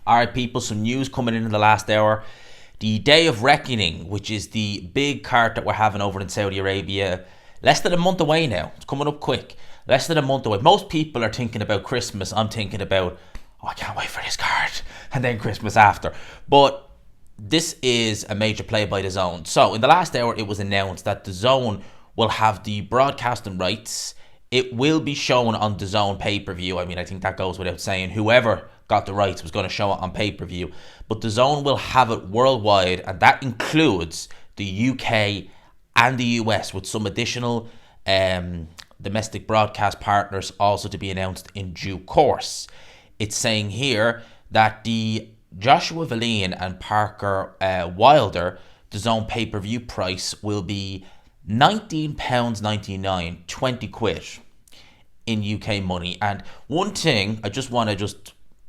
All right, people, some news coming in the last hour. The Day of Reckoning, which is the big card that we're having over in Saudi Arabia, less than a month away now. It's coming up quick. Less than a month away. Most people are thinking about Christmas. I'm thinking about, oh, I can't wait for this card. And then Christmas after. But this is a major play by Dazn. So in the last hour, it was announced that Dazn will have the broadcasting rights. It will be shown on Dazn pay-per-view. I mean, I think that goes without saying. Whoever got the rights was going to show it on pay-per-view. But Dazn will have it worldwide, and that includes the UK and the US, with some additional domestic broadcast partners also to be announced in due course. It's saying here that the Joshua Valene and Parker Wilder Dazn pay-per-view price will be £19.99, 20 quid in UK money. And one thing I just want to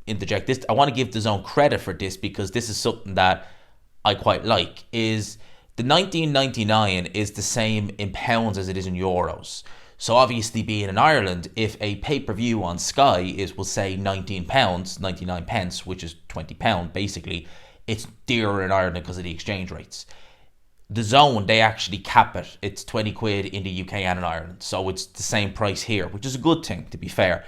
interject this, I want to give Dazn credit for this, because this is something that I quite like, is the 19.99 is the same in pounds as it is in euros. So obviously, being in Ireland, if a pay-per-view on Sky is, we'll say, £19, 99 pence, which is £20 basically, it's dearer in Ireland because of the exchange rates. Dazn, they actually cap it. It's 20 quid in the UK and in Ireland. So it's the same price here, which is a good thing, to be fair.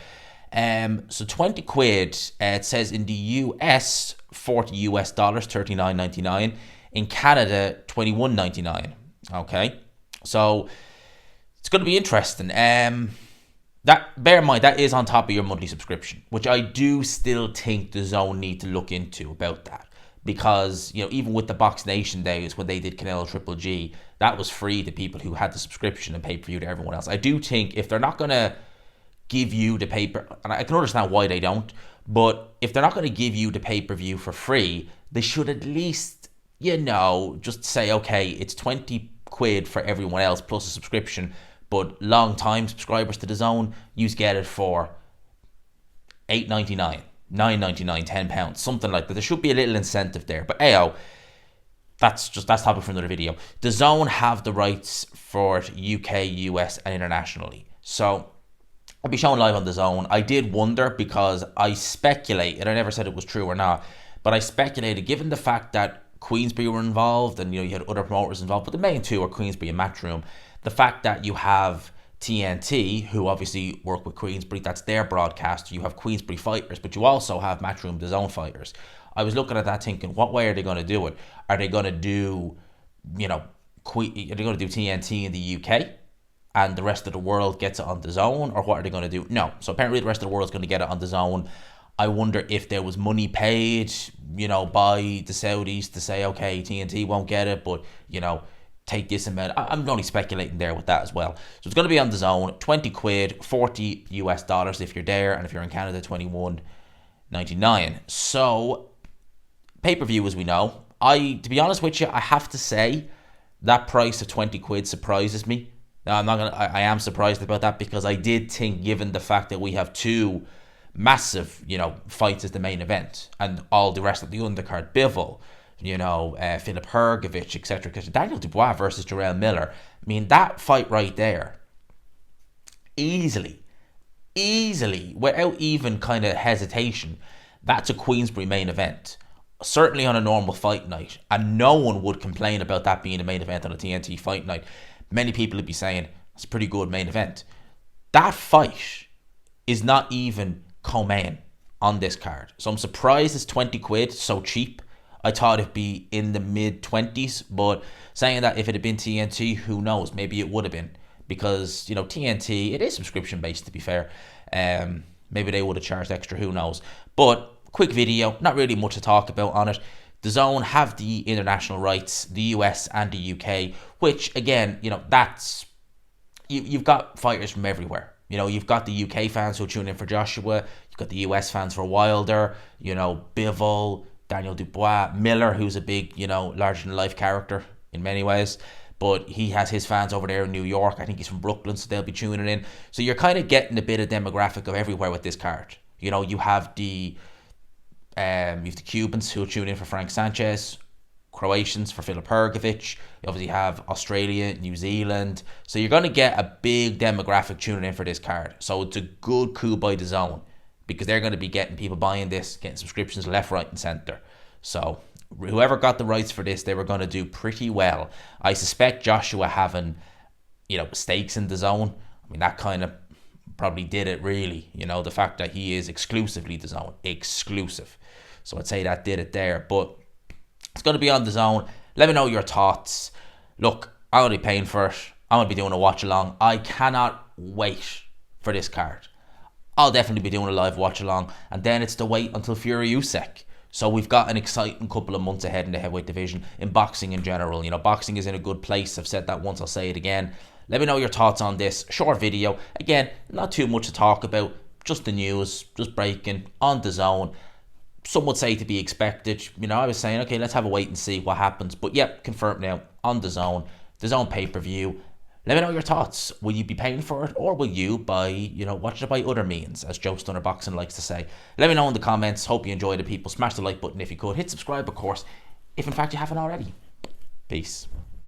So 20 quid, it says in the US, 40 US dollars, 39.99. In Canada, 21.99. Okay. So it's going to be interesting. That, bear in mind, that is on top of your monthly subscription, which I do still think Dazn need to look into about that. Because, you know, even with the Box Nation days when they did Canelo Triple G, that was free to people who had the subscription and pay-per-view to everyone else. I do think if they're not going to give you the paper, and I can understand why they don't, but if they're not going to give you the pay-per-view for free, they should at least, you know, just say, okay, it's 20 quid for everyone else plus a subscription, but long-time subscribers to DAZN, you get it for $8.99. $9.99, £10, something like that. There should be a little incentive there. But ayo, that's topic for another video. DAZN have the rights for UK, US, and internationally. So I'll be showing live on DAZN. I did wonder, because I speculated, I never said it was true or not, but I speculated, given the fact that Queensberry were involved and, you know, you had other promoters involved, but the main two are Queensberry and Matchroom. The fact that you have TNT, who obviously work with Queensberry, that's their broadcaster. You have Queensberry fighters, but you also have Matchroom DAZN fighters. I was looking at that thinking, what way are they going to do it? Are they going to do, you know, are they going to do TNT in the UK and the rest of the world gets it on DAZN, or what are they going to do? No. So apparently the rest of the world's going to get it on DAZN. I wonder if there was money paid, you know, by the Saudis to say, okay, TNT won't get it, but, you know, take this amount. I'm only speculating there with that as well. So it's going to be on DAZN, 20 quid, 40 US dollars if you're there, and if you're in Canada, 21.99. So pay-per-view, as we know, to be honest with you, I have to say that price of 20 quid surprises me. Now, I am surprised about that, because I did think, given the fact that we have two massive, you know, fights as the main event, and all the rest of the undercard, Bivol, you know, Philip Hrgovic, etc. Daniel Dubois versus Jarrell Miller. I mean, that fight right there, easily, without even kind of hesitation, that's a Queensberry main event. Certainly on a normal fight night. And no one would complain about that being a main event on a TNT fight night. Many people would be saying, it's a pretty good main event. That fight is not even co-main on this card. So I'm surprised it's 20 quid, so cheap. I thought it'd be in the mid-20s, but saying that, if it had been TNT, who knows? Maybe it would have been, because, you know, TNT, it is subscription-based, to be fair. Maybe they would have charged extra, who knows? But quick video, not really much to talk about on it. DAZN have the international rights, the US and the UK, which, again, you know, that's, you've got fighters from everywhere. You know, you've got the UK fans who tune in for Joshua, you've got the US fans for Wilder, you know, Bivol, Daniel Dubois, Miller, who's a big, you know, larger-than-life character in many ways, but he has his fans over there in New York. I think he's from Brooklyn, so they'll be tuning in. So you're kind of getting a bit of demographic of everywhere with this card. You know, you have the Cubans who tune in for Frank Sanchez, Croatians for Filip Hrgovic. You obviously have Australia, New Zealand. So you're going to get a big demographic tuning in for this card. So it's a good coup by DAZN. because they're going to be getting people buying this, getting subscriptions left, right, and center. So whoever got the rights for this, they were going to do pretty well. I suspect Joshua having, stakes in Dazn, I mean, that kind of probably did it, really. The fact that he is exclusively Dazn, exclusive. So I'd say that did it there. But it's going to be on Dazn. Let me know your thoughts. Look, I'm going to be paying for it. I'm going to be doing a watch along. I cannot wait for this card. I'll definitely be doing a live watch along, and then it's to wait until Fury Usyk. So we've got an exciting couple of months ahead in the heavyweight division, in boxing in general. Boxing is in a good place. I've said that once, I'll say it again. Let me know your thoughts on this short video. Again, not too much to talk about, just the news, just breaking on Dazn. Some would say to be expected. I was saying, okay, let's have a wait and see what happens. But yep, confirmed now on Dazn pay-per-view. Let me know your thoughts. Will you be paying for it, or will you watch it by other means, as Joe Stunner Boxing likes to say? Let me know in the comments. Hope you enjoyed it, people. Smash the like button if you could. Hit subscribe, of course, if in fact you haven't already. Peace.